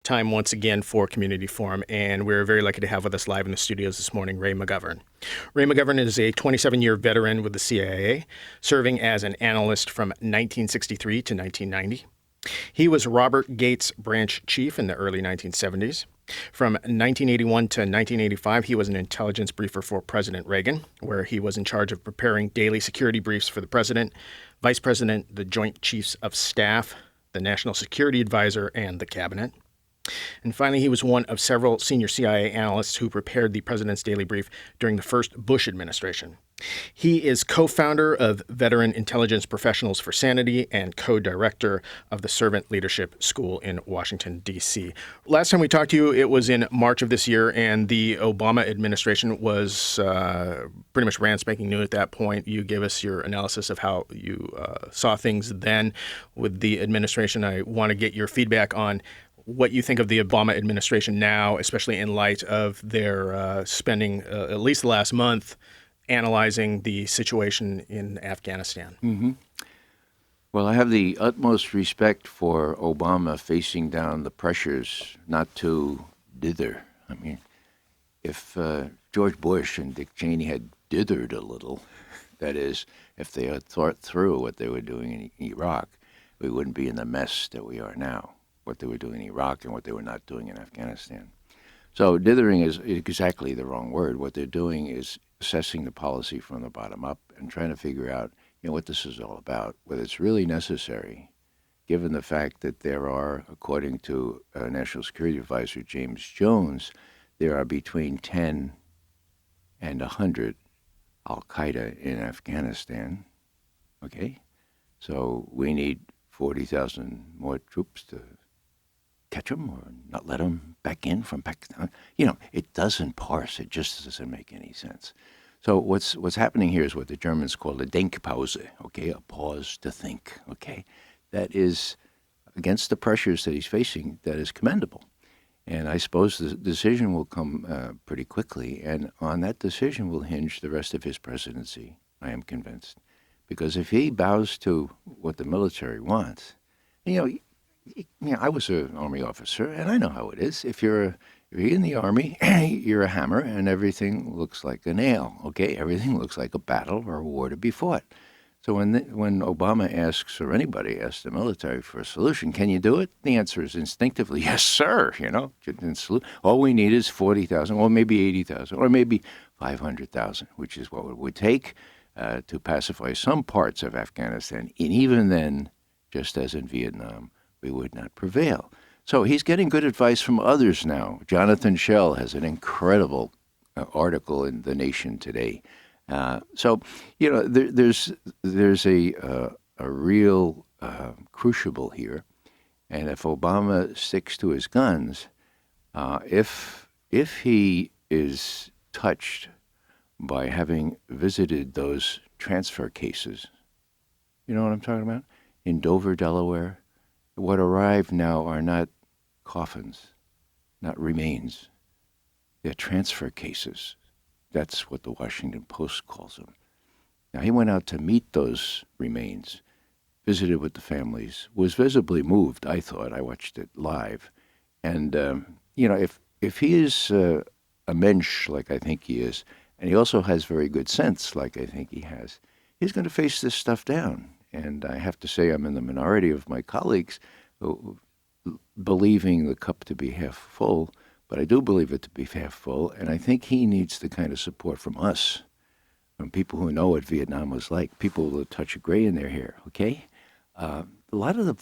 time once again for Community Forum, and we're very lucky to have with us live in the studios this morning Ray McGovern. Ray McGovern is a 27-year veteran with the CIA, serving as an analyst from 1963 to 1990. He was Robert Gates' branch chief in the early 1970s. From 1981 to 1985, he was an intelligence briefer for President Reagan, where he was in charge of preparing daily security briefs for the president, vice president, the Joint Chiefs of Staff, the National Security Advisor, and the cabinet. And finally, he was one of several senior CIA analysts who prepared the president's daily brief during the first Bush administration. He is co-founder of Veteran Intelligence Professionals for Sanity and co-director of the Servant Leadership School in Washington, D.C. Last time we talked to you, it was in March of this year, and the Obama administration was pretty much brand spanking new at that point. You gave us your analysis of how you saw things then with the administration. I want to get your feedback on what you think of the Obama administration now, especially in light of their spending at least the last month analyzing the situation in Afghanistan. Mm-hmm. Well, I have the utmost respect for Obama facing down the pressures not to dither. I mean, if George Bush and Dick Cheney had dithered a little, that is, if they had thought through what they were doing in Iraq, we wouldn't be in the mess that we are now, what they were doing in Iraq and what they were not doing in Afghanistan. So dithering is exactly the wrong word. What they're doing is assessing the policy from the bottom up and trying to figure out, what this is all about, whether it's really necessary, given the fact that there are, according to National Security Advisor James Jones, there are between 10 and 100 al-Qaeda in Afghanistan. Okay? So we need 40,000 more troops to catch them or not let them back in from Pakistan. It doesn't parse. It just doesn't make any sense. So what's happening here is what the Germans call a Denkpause, okay, a pause to think, okay? That is against the pressures that he's facing, that is commendable. And I suppose the decision will come pretty quickly, and on that decision will hinge the rest of his presidency, I am convinced. Because if he bows to what the military wants, I was an Army officer, and I know how it is. If you're in the Army, you're a hammer, and everything looks like a nail, okay? Everything looks like a battle or a war to be fought. So when Obama asks, or anybody asks the military for a solution, can you do it? The answer is instinctively, yes, sir, All we need is 40,000, or maybe 80,000, or maybe 500,000, which is what it would take to pacify some parts of Afghanistan. And even then, just as in Vietnam, we would not prevail. So he's getting good advice from others now. Jonathan Schell has an incredible article in The Nation today. There's a real crucible here. And if Obama sticks to his guns, if he is touched by having visited those transfer cases, you know what I'm talking about? In Dover, Delaware, what arrive now are not coffins, not remains. They're transfer cases. That's what the Washington Post calls them. Now, he went out to meet those remains, visited with the families, was visibly moved, I thought. I watched it live. And, if he is a mensch, like I think he is, and he also has very good sense, like I think he has, he's going to face this stuff down. And I have to say I'm in the minority of my colleagues who, believing the cup to be half full, but I do believe it to be half full, and I think he needs the kind of support from us, from people who know what Vietnam was like, people with a touch of gray in their hair, okay? A lot of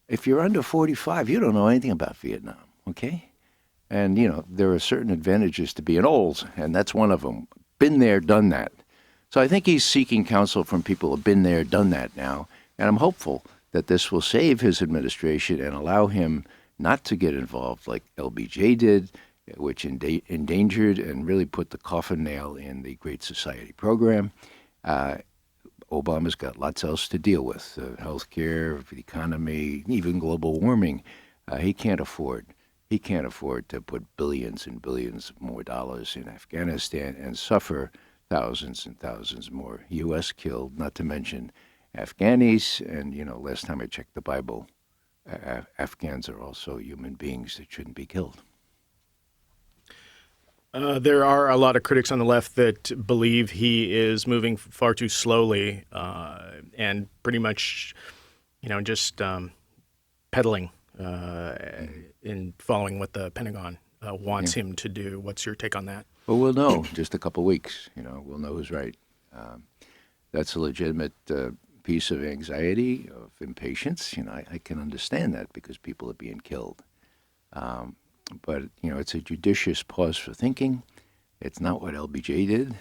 if you're under 45, you don't know anything about Vietnam, okay? And, there are certain advantages to being old, and that's one of them. Been there, done that. So I think he's seeking counsel from people who have been there, done that now, and I'm hopeful that this will save his administration and allow him not to get involved like LBJ did, which endangered and really put the coffin nail in the Great Society program. Obama's got lots else to deal with, healthcare, the economy, even global warming. He can't afford to put billions and billions more dollars in Afghanistan and suffer thousands and thousands more U.S. killed, not to mention Afghanis. And, last time I checked the Bible, Afghans are also human beings that shouldn't be killed. There are a lot of critics on the left that believe he is moving far too slowly and pretty much, just peddling in following what the Pentagon wants him to do. What's your take on that? Well, we'll know in just a couple of weeks. We'll know who's right. That's a legitimate piece of anxiety, of impatience. I can understand that because people are being killed. But, it's a judicious pause for thinking. It's not what LBJ did.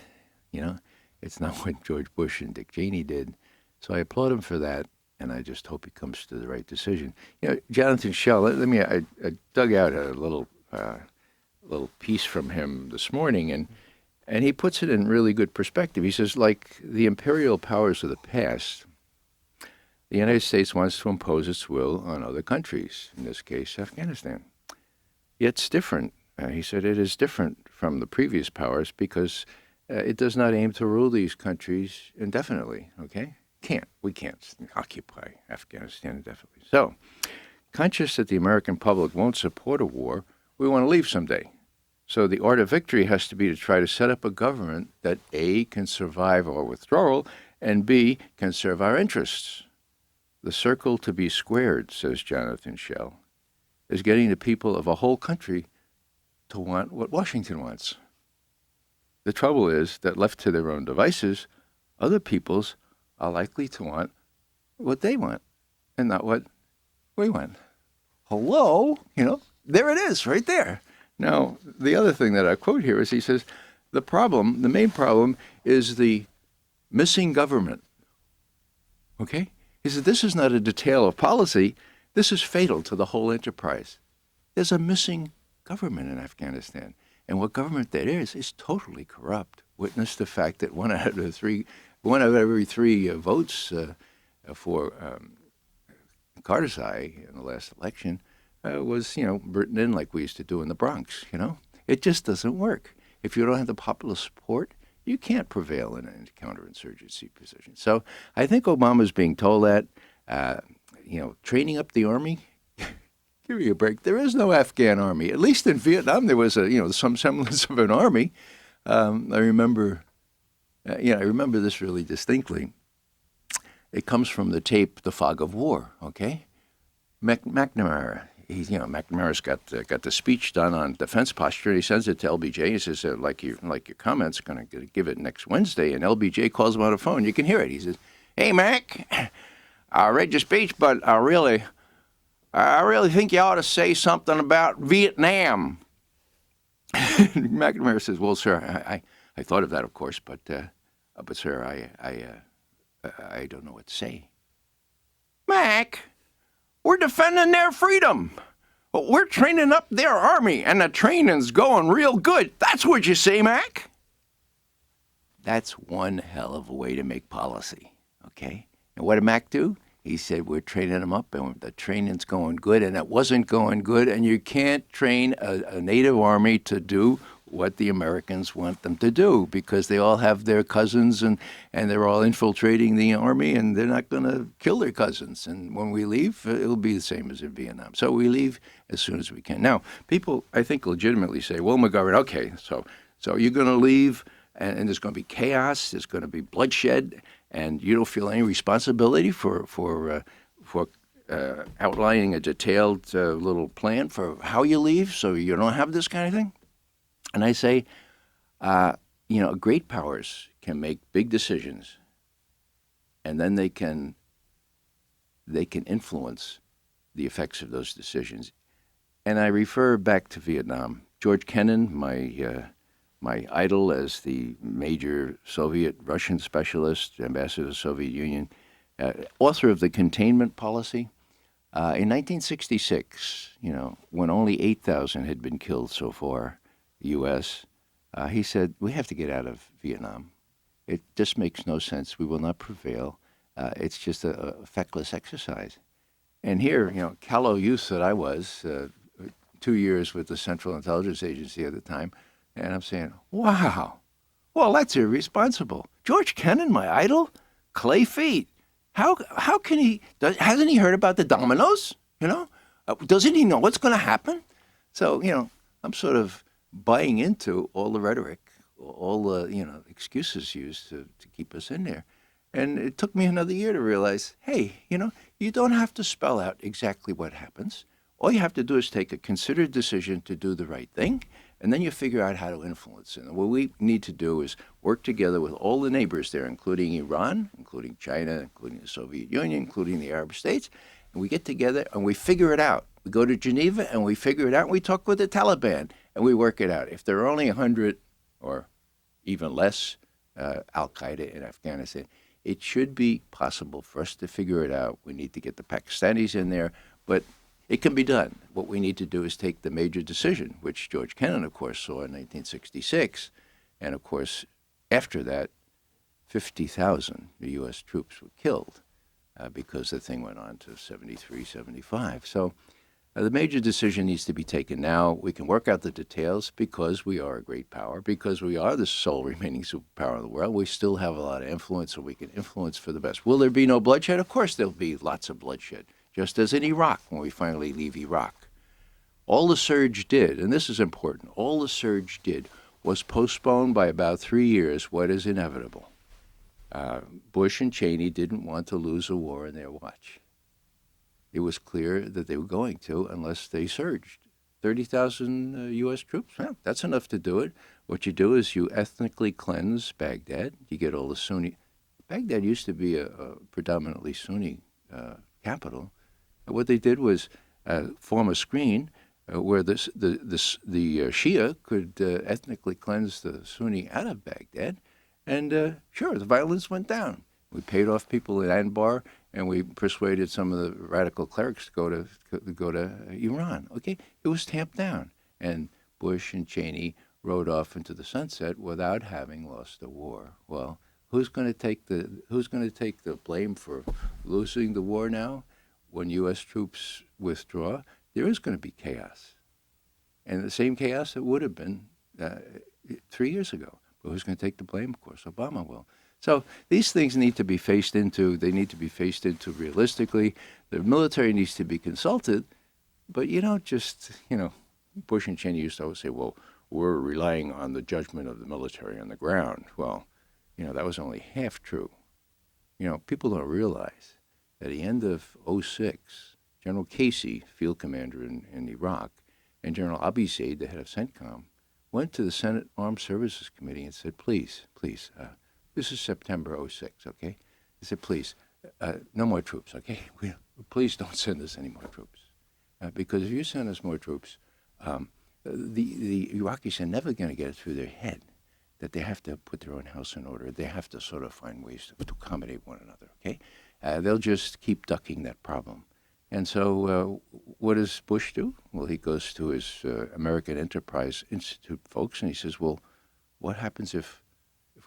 It's not what George Bush and Dick Cheney did. So I applaud him for that, and I just hope he comes to the right decision. Jonathan Schell, I dug out a little piece from him this morning, and he puts it in really good perspective. He says, like the imperial powers of the past, the United States wants to impose its will on other countries, in this case, Afghanistan. Yet it's different. He said it is different from the previous powers because it does not aim to rule these countries indefinitely, okay? We can't occupy Afghanistan indefinitely. So, conscious that the American public won't support a war, we want to leave someday. So the art of victory has to be to try to set up a government that A, can survive our withdrawal, and B, can serve our interests. The circle to be squared, says Jonathan Schell, is getting the people of a whole country to want what Washington wants. The trouble is that left to their own devices, other peoples are likely to want what they want and not what we want. Hello? There it is, right there. Now, the other thing that I quote here is he says, the main problem is the missing government. Okay? He said, this is not a detail of policy. This is fatal to the whole enterprise. There's a missing government in Afghanistan. And what government that is totally corrupt. Witness the fact that one out of every three votes for Karzai in the last election was, written in like we used to do in the Bronx, It just doesn't work. If you don't have the popular support, you can't prevail in a counterinsurgency position. So I think Obama's being told that, training up the army, give me a break. There is no Afghan army. At least in Vietnam, there was some semblance of an army. I remember this really distinctly. It comes from the tape "The Fog of War." Okay, McNamara. McNamara's got the speech done on defense posture. He sends it to LBJ. He says, like your comments, going to give it next Wednesday. And LBJ calls him on the phone. You can hear it. He says, "Hey, Mac, I read your speech, but I really think you ought to say something about Vietnam." McNamara says, "Well, sir, I thought of that, of course, but sir, I don't know what to say." "Mac, we're defending their freedom. We're training up their army, and the training's going real good. That's what you say, Mac." That's one hell of a way to make policy, okay? And what did Mac do? He said, we're training them up, and the training's going good, and it wasn't going good, and you can't train a native army to do what the Americans want them to do because they all have their cousins and they're all infiltrating the army, and they're not going to kill their cousins. And when we leave, it'll be the same as in Vietnam. So we leave as soon as we can. Now, people, I think, legitimately say, well, McGovern, okay, so you're going to leave, and there's going to be chaos, there's going to be bloodshed, and you don't feel any responsibility for outlining a detailed little plan for how you leave, so you don't have this kind of thing? And I say, great powers can make big decisions, and then they can influence the effects of those decisions. And I refer back to Vietnam. George Kennan, my idol as the major Soviet-Russian specialist, ambassador to the Soviet Union, author of the containment policy. In 1966, when only 8,000 had been killed so far, U.S., he said, we have to get out of Vietnam. It just makes no sense. We will not prevail. It's just a feckless exercise. And here, callow youth that I was, 2 years with the Central Intelligence Agency at the time, and I'm saying, wow, well, that's irresponsible. George Kennan, my idol, clay feet. How can he, hasn't he heard about the dominoes? Doesn't he know what's going to happen? So, I'm sort of buying into all the rhetoric, all the, excuses used to keep us in there. And it took me another year to realize, hey, you don't have to spell out exactly what happens. All you have to do is take a considered decision to do the right thing, and then you figure out how to influence it. And what we need to do is work together with all the neighbors there, including Iran, including China, including the Soviet Union, including the Arab states, and we get together and we figure it out. We go to Geneva and we figure it out, and we talk with the Taliban, and we work it out. If there are only 100 or even less al-Qaeda in Afghanistan, it should be possible for us to figure it out. We need to get the Pakistanis in there, but it can be done. What we need to do is take the major decision, which George Kennan, of course, saw in 1966. And, of course, after that, 50,000 U.S. troops were killed because the thing went on to 73, 75. So the major decision needs to be taken now. We can work out the details because we are a great power, because we are the sole remaining superpower in the world. We still have a lot of influence, so we can influence for the best. Will there be no bloodshed? Of course there'll be lots of bloodshed, just as in Iraq when we finally leave Iraq. All the surge did, and this is important, all the surge did was postpone by about 3 years what is inevitable. Bush and Cheney didn't want to lose a war in their watch. It was clear that they were going to unless they surged. 30,000 U.S. troops, well, that's enough to do it. What you do is you ethnically cleanse Baghdad. You get all the Sunni. Baghdad used to be a predominantly Sunni capital. What they did was form a screen where the Shia could ethnically cleanse the Sunni out of Baghdad. And sure, the violence went down. We paid off people in Anbar, and we persuaded some of the radical clerics to go to Iran. Okay, it was tamped down, and Bush and Cheney rode off into the sunset without having lost the war. Well, who's going to take the blame for losing the war now? When U.S. troops withdraw, there is going to be chaos, and the same chaos it would have been 3 years ago. But who's going to take the blame? Of course, Obama will. So these things need to be faced into. They need to be faced into realistically. The military needs to be consulted, but Bush and Cheney used to always say, well, we're relying on the judgment of the military on the ground. Well, that was only half true. People don't realize that at the end of '06, General Casey, field commander in Iraq, and General Abizaid, the head of CENTCOM, went to the Senate Armed Services Committee and said, please, this is September '06, okay? They said, please, no more troops, okay? Please don't send us any more troops. Because if you send us more troops, the Iraqis are never going to get it through their head that they have to put their own house in order. They have to sort of find ways to accommodate one another, okay? They'll just keep ducking that problem. And so what does Bush do? Well, he goes to his American Enterprise Institute folks, and he says, well, what happens if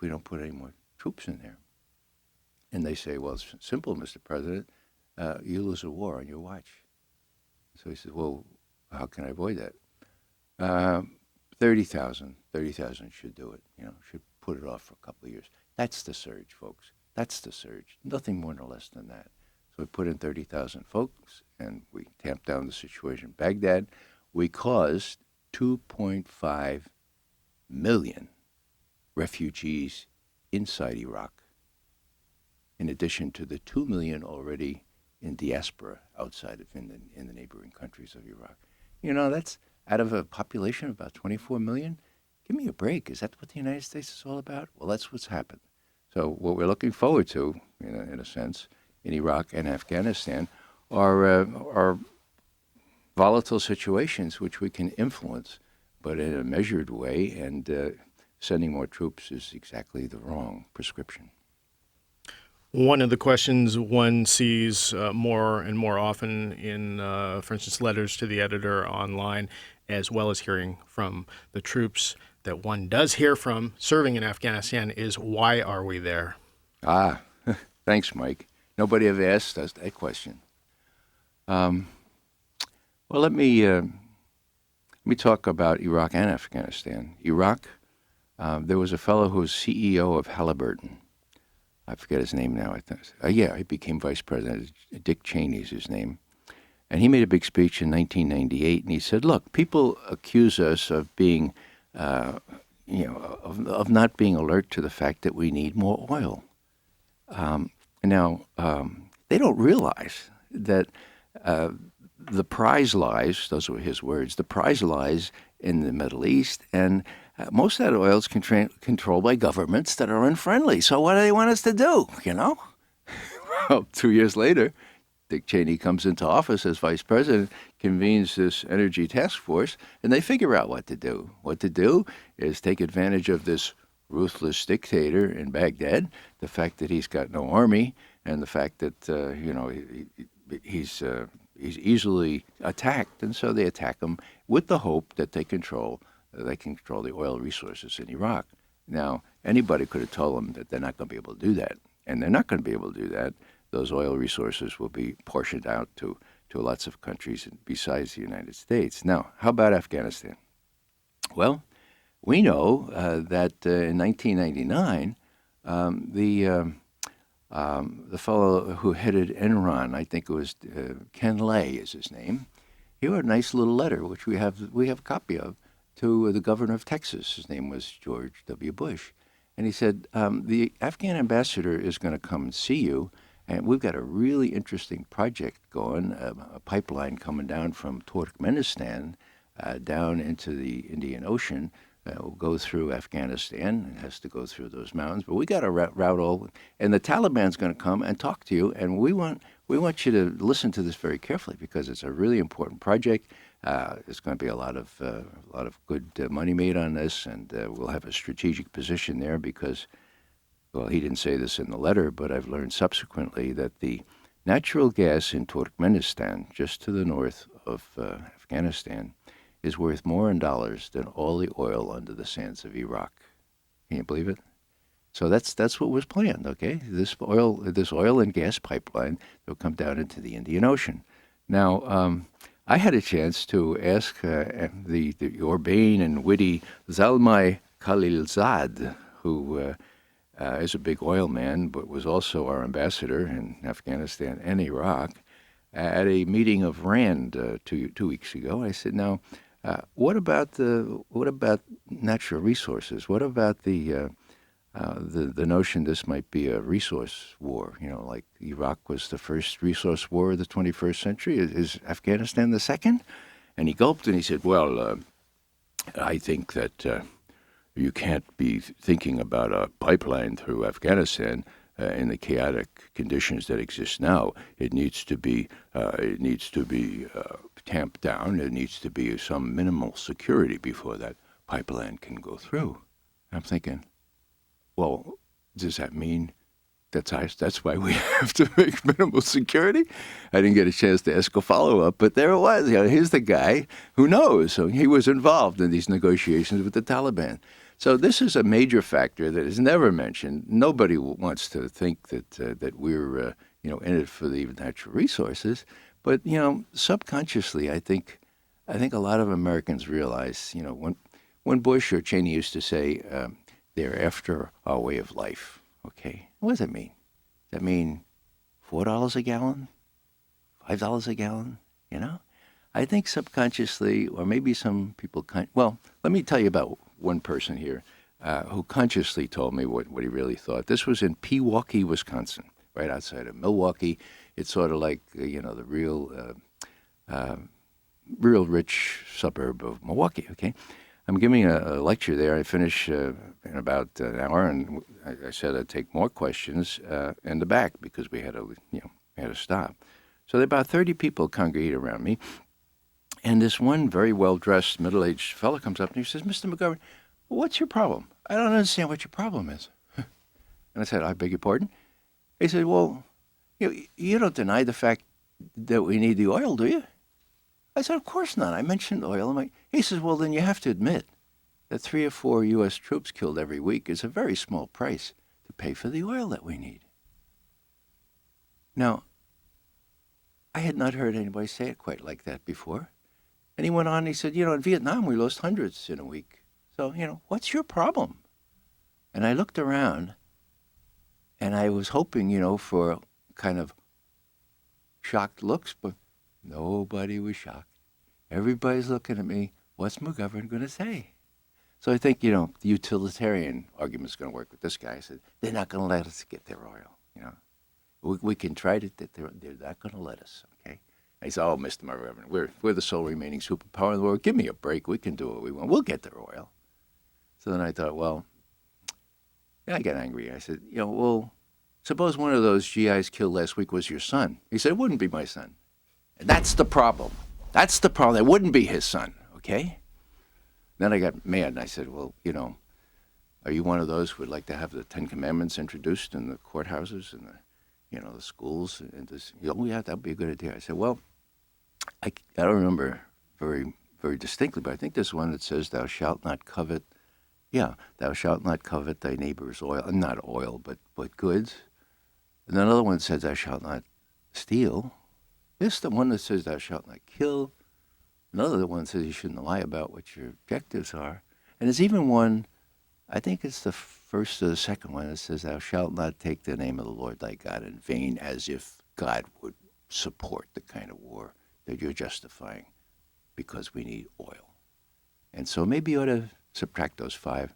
we don't put any more troops in there? And they say, well, it's simple, Mr. President. You lose a war on your watch. So he says, well, how can I avoid that? 30,000 should do it, should put it off for a couple of years. That's the surge, folks. That's the surge. Nothing more nor less than that. So we put in 30,000 folks, and we tamped down the situation in Baghdad. We caused 2.5 million refugees inside Iraq, in addition to the 2 million already in diaspora outside of in the neighboring countries of Iraq. That's out of a population of about 24 million. Give me a break. Is that what the United States is all about? Well, that's what's happened. So what we're looking forward to, in a sense, in Iraq and Afghanistan are volatile situations which we can influence, but in a measured way, and sending more troops is exactly the wrong prescription. One of the questions one sees more and more often in, for instance, letters to the editor online, as well as hearing from the troops that one does hear from serving in Afghanistan, is why are we there? Thanks, Mike. Nobody ever asked us that question. Well, let me talk about Iraq and Afghanistan. Iraq, there was a fellow who was CEO of Halliburton. I forget his name now. He became vice president. Dick Cheney's his name. And he made a big speech in 1998, and he said, look, people accuse us of being, of not being alert to the fact that we need more oil. Now, they don't realize that the prize lies, those were his words, the prize lies in the Middle East, and most of that oil is controlled by governments that are unfriendly. So what do they want us to do, Well, 2 years later, Dick Cheney comes into office as vice president, convenes this energy task force, and they figure out what to do. What to do is take advantage of this ruthless dictator in Baghdad, the fact that he's got no army, and the fact that he's easily attacked, and so they attack him with the hope that they can control the oil resources in Iraq. Now, anybody could have told them that they're not going to be able to do that, and they're not going to be able to do that. Those oil resources will be portioned out to lots of countries besides the United States. Now, how about Afghanistan? Well, we know that in 1999, the fellow who headed Enron, I think it was Ken Lay is his name, he wrote a nice little letter, which we have a copy of, to the governor of Texas. His name was George W. Bush. And he said, the Afghan ambassador is going to come and see you, and we've got a really interesting project going, a pipeline coming down from Turkmenistan down into the Indian Ocean. Will go through Afghanistan. It has to go through those mountains. But we got to route all, and the Taliban's going to come and talk to you, and we want you to listen to this very carefully because it's a really important project. There's going to be a lot of good money made on this, and we'll have a strategic position there because, well, he didn't say this in the letter, but I've learned subsequently that the natural gas in Turkmenistan, just to the north of Afghanistan, is worth more in dollars than all the oil under the sands of Iraq. Can you believe it? So that's what was planned, okay? This oil and gas pipeline will come down into the Indian Ocean. Now, I had a chance to ask the urbane and witty Zalmay Khalilzad, who is a big oil man, but was also our ambassador in Afghanistan and Iraq, at a meeting of RAND 2 weeks ago. I said, now, what about natural resources? What about the notion this might be a resource war? Like Iraq was the first resource war of the 21st century. Is Afghanistan the second? And he gulped and he said, "Well, I think that you can't be thinking about a pipeline through Afghanistan." In the chaotic conditions that exist now, it needs to be tamped down. There needs to be some minimal security before that pipeline can go through. I'm thinking, well, does that mean that's why we have to make minimal security? I didn't get a chance to ask a follow-up, but there it was. Here's the guy who knows. So he was involved in these negotiations with the Taliban. So this is a major factor that is never mentioned. Nobody wants to think that we're in it for the natural resources, but subconsciously, I think a lot of Americans realize, when Bush or Cheney used to say they're after our way of life. Okay, what does that mean? Does that mean $4 a gallon, $5 a gallon? I think subconsciously, or maybe some people well, let me tell you about one person here who consciously told me what he really thought. This was in Pewaukee, Wisconsin, right outside of Milwaukee. It's sort of like, the real rich suburb of Milwaukee, okay? I'm giving a lecture there. I finish in about an hour, and I said I'd take more questions in the back because we had to stop. So there about 30 people congregate around me. And this one very well-dressed, middle-aged fellow comes up and he says, "Mr. McGovern, what's your problem? I don't understand what your problem is." And I said, "I beg your pardon?" He said, "Well, you don't deny the fact that we need the oil, do you?" I said, "Of course not. I mentioned oil." He says, "Well, then you have to admit that 3 or 4 U.S. troops killed every week is a very small price to pay for the oil that we need." Now, I had not heard anybody say it quite like that before. And he went on and he said, in Vietnam we lost hundreds in a week. So, what's your problem? And I looked around and I was hoping, for kind of shocked looks, but Nobody was shocked. Everybody's looking at me. What's McGovern going to say? So I think, the utilitarian argument is going to work with this guy. I said, they're not going to let us get their oil, We can try to, they're not going to let us, okay? And he said, oh, Mr. McGovern, we're the sole remaining superpower in the world. Give me a break. We can do what we want. We'll get their oil. So then I thought, well, I got angry. I said, well, suppose one of those GIs killed last week was your son. He said, it wouldn't be my son. And that's the problem. That's the problem. It wouldn't be his son, okay? Then I got mad, and I said, well, are you one of those who would like to have the Ten Commandments introduced in the courthouses and the schools? And this, oh, yeah, that would be a good idea. I said, well, I don't remember very, very distinctly, but I think there's one that says, thou shalt not covet, thou shalt not covet thy neighbor's oil, not oil, but goods. And then another one says, thou shalt not steal. This is the one that says, thou shalt not kill. Another one says you shouldn't lie about what your objectives are. And there's even one, I think it's the first or the second one, that says, thou shalt not take the name of the Lord thy God in vain, as if God would support the kind of war that you're justifying because we need oil. And so maybe you ought to subtract those five.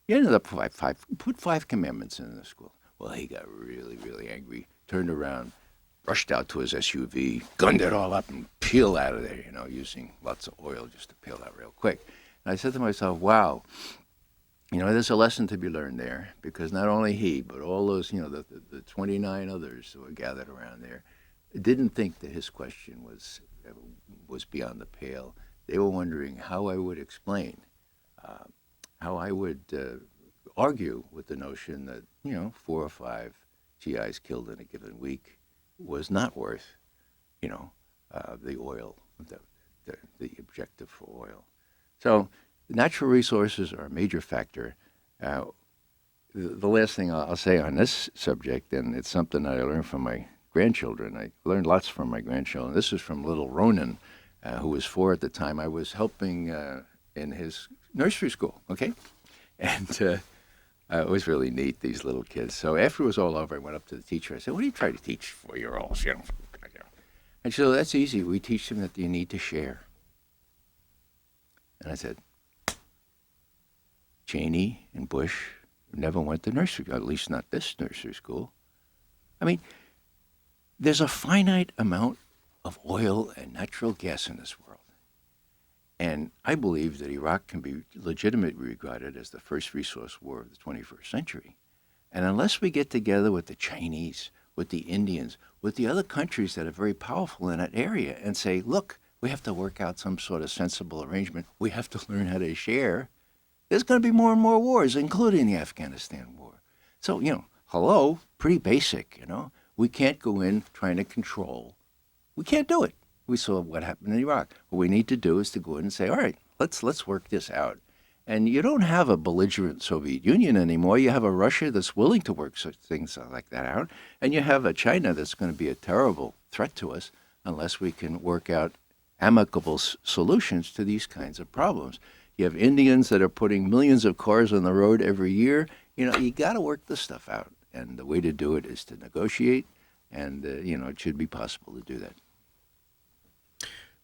You ended up put 5 commandments in the school. Well, he got really, really angry, turned around, rushed out to his SUV, gunned it all up, and peeled out of there, using lots of oil just to peel out real quick. And I said to myself, wow, there's a lesson to be learned there, because not only he, but all those, the 29 others who were gathered around there didn't think that his question was beyond the pale. They were wondering how I would explain, how I would argue with the notion that, 4 or 5 GIs killed in a given week was not worth, the oil, the objective for oil. So natural resources are a major factor. The last thing I'll say on this subject, and it's something that I learned from my grandchildren. I learned lots from my grandchildren. This is from little Ronan, who was 4 at the time. I was helping in his nursery school, okay? And it was really neat, these little kids. So after it was all over, I went up to the teacher. I said, what do you try to teach 4-year-olds? And she said, that's easy. We teach them that you need to share. And I said, Cheney and Bush never went to nursery, at least not this nursery school. I mean, there's a finite amount of oil and natural gas in this world. And I believe that Iraq can be legitimately regarded as the first resource war of the 21st century. And unless we get together with the Chinese, with the Indians, with the other countries that are very powerful in that area and say, look, we have to work out some sort of sensible arrangement. We have to learn how to share. There's going to be more and more wars, including the Afghanistan war. So, hello, pretty basic, We can't go in trying to control. We can't do it. We saw what happened in Iraq. What we need to do is to go in and say, all right, let's work this out. And you don't have a belligerent Soviet Union anymore. You have a Russia that's willing to work such things like that out. And you have a China that's going to be a terrible threat to us unless we can work out amicable solutions to these kinds of problems. You have Indians that are putting millions of cars on the road every year. You got to work this stuff out. And the way to do it is to negotiate. And, it should be possible to do that.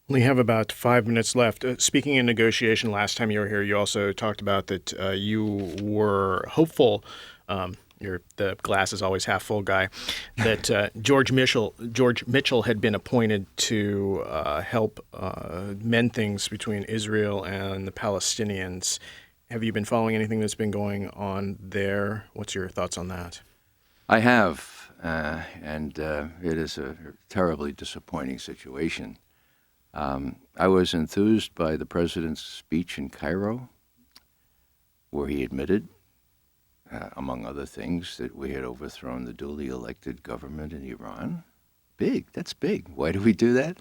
We have about 5 minutes left. Speaking in negotiation, last time you were here, you also talked about that you were hopeful. You're the glass is always half full guy. That George Mitchell had been appointed to help mend things between Israel and the Palestinians. Have you been following anything that's been going on there? What's your thoughts on that? I have, and it is a terribly disappointing situation. I was enthused by the president's speech in Cairo, where he admitted, among other things, that we had overthrown the duly elected government in Iran. Big, that's big. Why do we do that?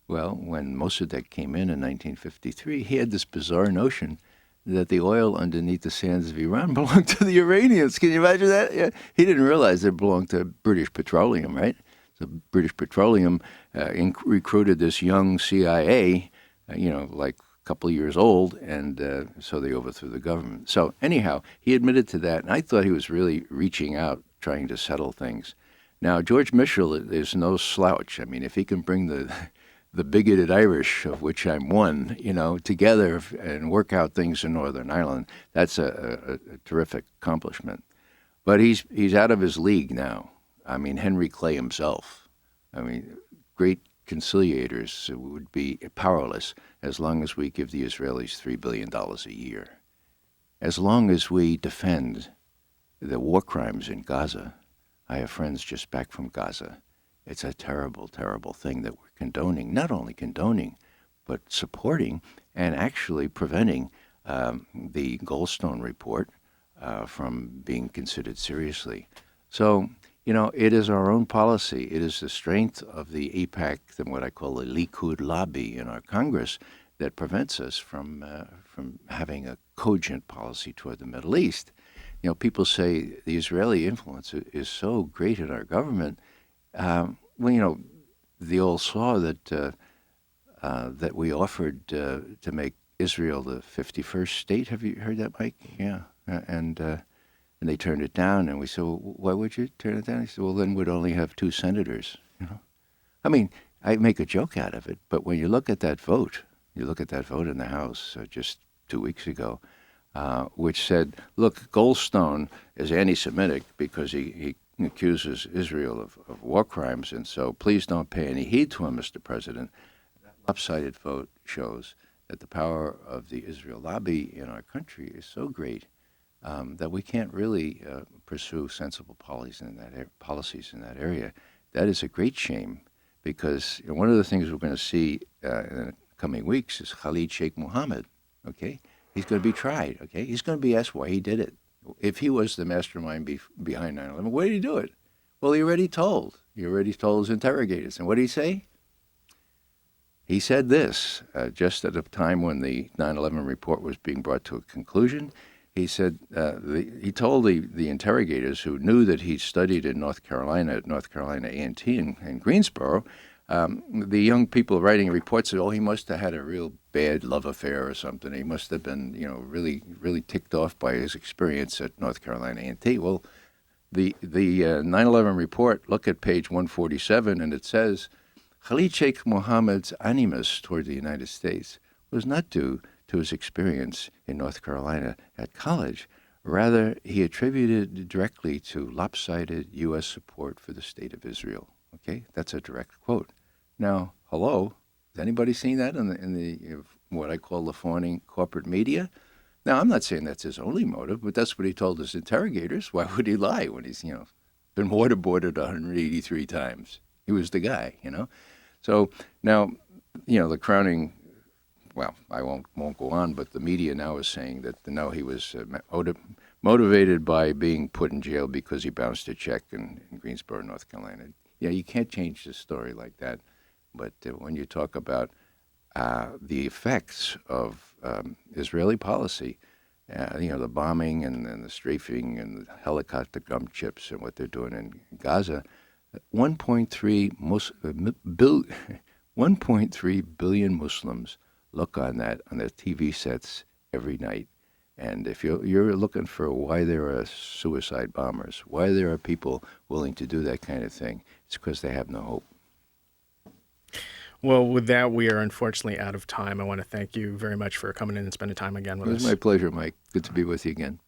Well, when Mossadegh came in 1953, he had this bizarre notion that the oil underneath the sands of Iran belonged to the Iranians. Can you imagine that? Yeah. He didn't realize it belonged to British Petroleum, right? So British Petroleum recruited this young CIA, like a couple of years old, and so they overthrew the government. So anyhow, he admitted to that, and I thought he was really reaching out, trying to settle things. Now, George Mitchell is no slouch. I mean, if he can bring the the bigoted Irish, of which I'm one, together and work out things in Northern Ireland. That's a terrific accomplishment. But he's out of his league now. I mean, Henry Clay himself. I mean, great conciliators would be powerless as long as we give the Israelis $3 billion a year. As long as we defend the war crimes in Gaza. I have friends just back from Gaza. It's a terrible, terrible thing that we're condoning, not only condoning, but supporting and actually preventing the Goldstone report from being considered seriously. So, it is our own policy. It is the strength of the AIPAC, and what I call the Likud lobby in our Congress, that prevents us from having a cogent policy toward the Middle East. People say the Israeli influence is so great in our government. They all saw that that we offered to make Israel the 51st state. Have you heard that, Mike? Yeah, and they turned it down. And we said, well, why would you turn it down? He said, well, then we'd only have 2 senators. I mean, I make a joke out of it, but when you look at that vote, in the House just 2 weeks ago, which said, look, Goldstone is anti-Semitic because he accuses Israel of war crimes, and so please don't pay any heed to him, Mr. President. That lopsided vote shows that the power of the Israel lobby in our country is so great that we can't really pursue sensible policies in that area. That is a great shame, because one of the things we're going to see in the coming weeks is Khalid Sheikh Mohammed, okay? He's going to be tried, okay? He's going to be asked why he did it. If he was the mastermind behind 9/11, why did he do it? Well, he already told his interrogators. And what did he say? He said this, just at a time when the 9/11 report was being brought to a conclusion. He said, he told the interrogators, who knew that he studied in North Carolina at North Carolina A&T in Greensboro, the young people writing reports said, oh, he must have had a real bad love affair or something. He must have been, really, really ticked off by his experience at North Carolina A&T. Well, the 9/11 report, look at page 147, and it says, Khalid Sheikh Mohammed's animus toward the United States was not due to his experience in North Carolina at college. Rather, he attributed it directly to lopsided U.S. support for the state of Israel. Okay, that's a direct quote. Now, hello, has anybody seen that in the what I call the fawning corporate media? Now, I'm not saying that's his only motive, but that's what he told his interrogators. Why would he lie when he's been waterboarded 183 times? He was the guy, So now, the crowning. Well, I won't go on, but the media now is saying that no, he was motivated by being put in jail because he bounced a check in Greensboro, North Carolina. Yeah, you can't change the story like that. But when you talk about the effects of Israeli policy, the bombing and the strafing and the helicopter gum chips and what they're doing in Gaza, 1.3 billion Muslims look on their TV sets every night. And if you're looking for why there are suicide bombers, why there are people willing to do that kind of thing, it's because they have no hope. Well, with that, we are unfortunately out of time. I want to thank you very much for coming in and spending time again with us. It was my pleasure, Mike. Good to be with you again.